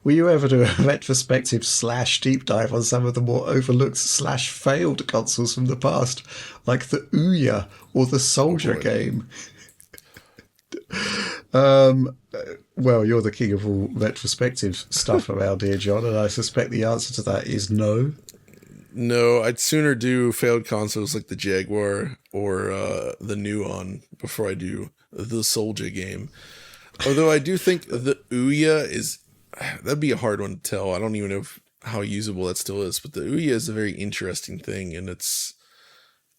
will you ever do a retrospective / deep dive on some of the more overlooked / failed consoles from the past, like the Ouya or the Soldier game? Well, you're the king of all retrospective stuff around here, John, and I suspect the answer to that is no. No, I'd sooner do failed consoles like the Jaguar or the Nuon before I do the Soldier game. Although I do think the Ouya that'd be a hard one to tell. I don't even know how usable that still is, but the Ouya is a very interesting thing, and it's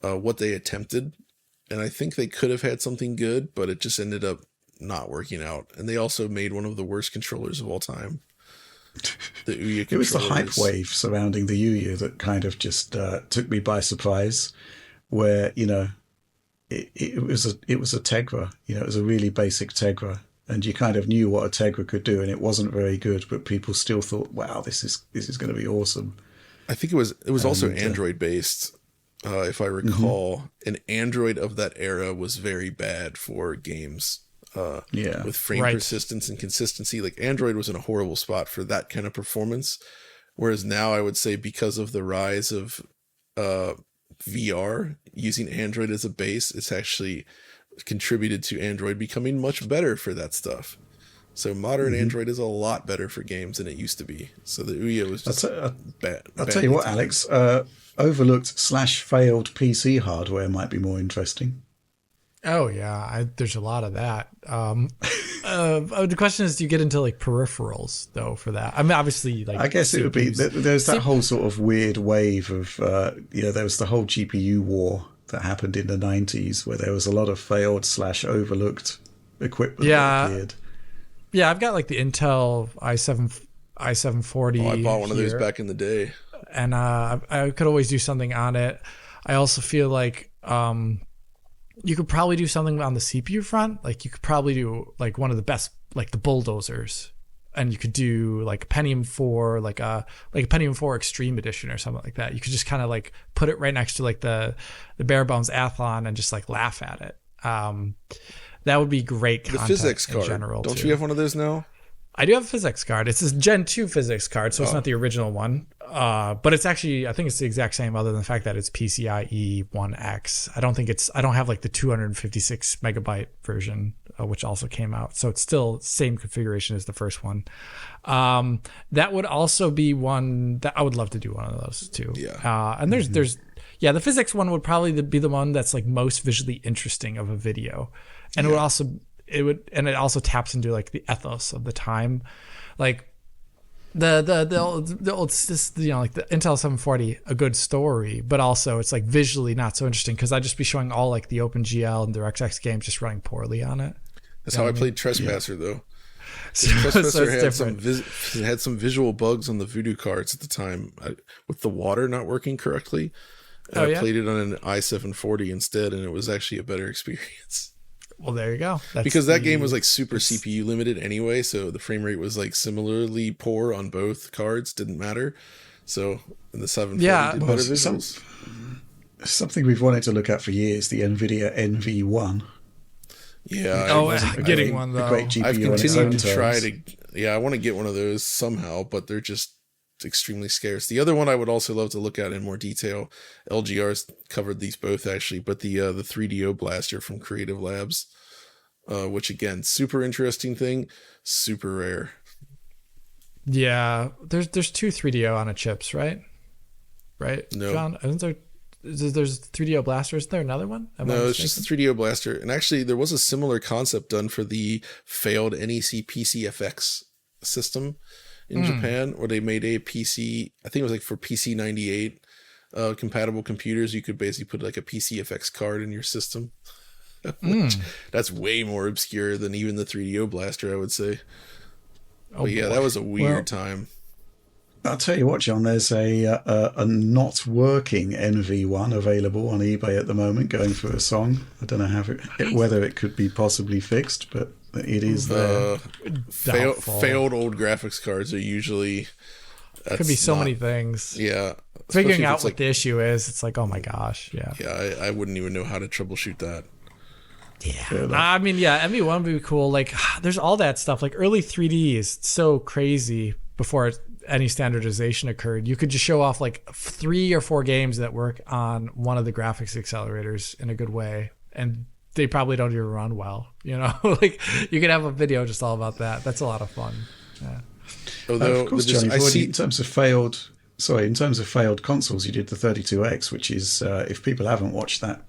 what they attempted. And I think they could have had something good, but it just ended up not working out. And they also made one of the worst controllers of all time. The Ouya controllers. It was the hype wave surrounding the Ouya that kind of just took me by surprise, where, it was a Tegra, it was a really basic Tegra, and you kind of knew what a Tegra could do, and it wasn't very good, but people still thought, wow, this is going to be awesome. I think it was also Android based. If I recall, an Android of that era was very bad for games. With frame persistence and consistency. Like Android was in a horrible spot for that kind of performance. Whereas now I would say because of the rise of VR, using Android as a base, it's actually contributed to Android becoming much better for that stuff. So modern Android is a lot better for games than it used to be. So the Ouya was just bad. I'll tell you what, Alex, overlooked / failed PC hardware might be more interesting. Oh yeah, there's a lot of that. The question is, do you get into like peripherals though for that? I mean, obviously, like I guess CPUs. It would be there's that whole sort of weird wave of there was the whole GPU war that happened in the 90s where there was a lot of failed / overlooked equipment that appeared. Yeah, I've got like the Intel i740. Oh, I bought one of those back in the day, and I could always do something on it. I also feel like you could probably do something on the CPU front. Like you could probably do like one of the best, like the bulldozers, and you could do like a Pentium 4, like a Pentium 4 Extreme Edition or something like that. You could just kind of like put it right next to like the bare bones Athlon and just like laugh at it. That would be great content. The physics card. In general, don't you have one of those now? I do have a physics card. It's a Gen 2 physics card, so it's not the original one. But it's actually, I think it's the exact same other than the fact that it's PCIe 1X. I don't have like the 256 megabyte version, which also came out. So it's still same configuration as the first one. That would also be one that I would love to do one of those too. Yeah. And there's the physics one would probably be the one that's like most visually interesting of a video. And it also taps into like the ethos of the time, like the old like the Intel 740, a good story, but also it's like visually not so interesting because I'd just be showing all like the OpenGL and DirectX games just running poorly on it. That's how I played Trespasser though. So Trespasser had some visual bugs on the Voodoo cards at the time with the water not working correctly. I played it on an i740 instead, and it was actually a better experience. Well, there you go. Because that game was like super CPU limited anyway, so the frame rate was like similarly poor on both cards. Didn't matter. So the 740 did better visuals. Something we've wanted to look at for years, the NVIDIA NV1. Yeah. Getting one though. A great GPU I've continued to try terms. I want to get one of those somehow, but they're just extremely scarce. The other one I would also love to look at in more detail. LGR's covered these both actually, but the 3DO Blaster from Creative Labs, which again, super interesting thing, super rare. Yeah, there's 2 3DO on a chips, right? Right, no. John? Isn't there? There's 3DO Blaster. Is there another one? No, it's just the 3DO Blaster. And actually, there was a similar concept done for the failed NEC PCFX system in Japan, where they made a PC, I think it was like for PC98 compatible computers, you could basically put like a PCFX card in your system. That's way more obscure than even the 3DO Blaster, I would say. But yeah, that was a weird time. I'll tell you what, John, there's a not working NV1 available on eBay at the moment, going for a song. I don't know whether it could be possibly fixed, but it is there. Failed old graphics cards are usually... Could be so many things. Yeah. Figuring out what the issue is, it's like, oh my gosh. Yeah. Yeah, I wouldn't even know how to troubleshoot that. Yeah. I mean, yeah, NV1 would be cool. Like, there's all that stuff. Like, early 3D is so crazy. before any standardization occurred, you could just show off like 3 or 4 games that work on one of the graphics accelerators in a good way, and they probably don't even run well. Like you could have a video just all about that. That's a lot of fun. Yeah. Although of course, John, in terms of failed consoles, you did the 32X, which is if people haven't watched that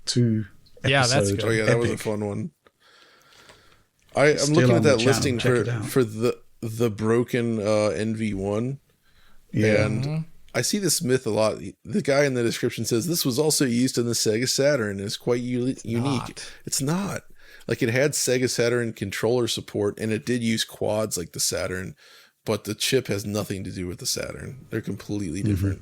2 episode, that's good. Oh yeah, that was a fun one. I'm looking at that listing for the broken NV1, and I see this myth a lot. The guy in the description says this was also used in the Sega Saturn and is quite unique. It's not. Like, it had Sega Saturn controller support, and it did use quads like the Saturn, but the chip has nothing to do with the Saturn. They're completely different.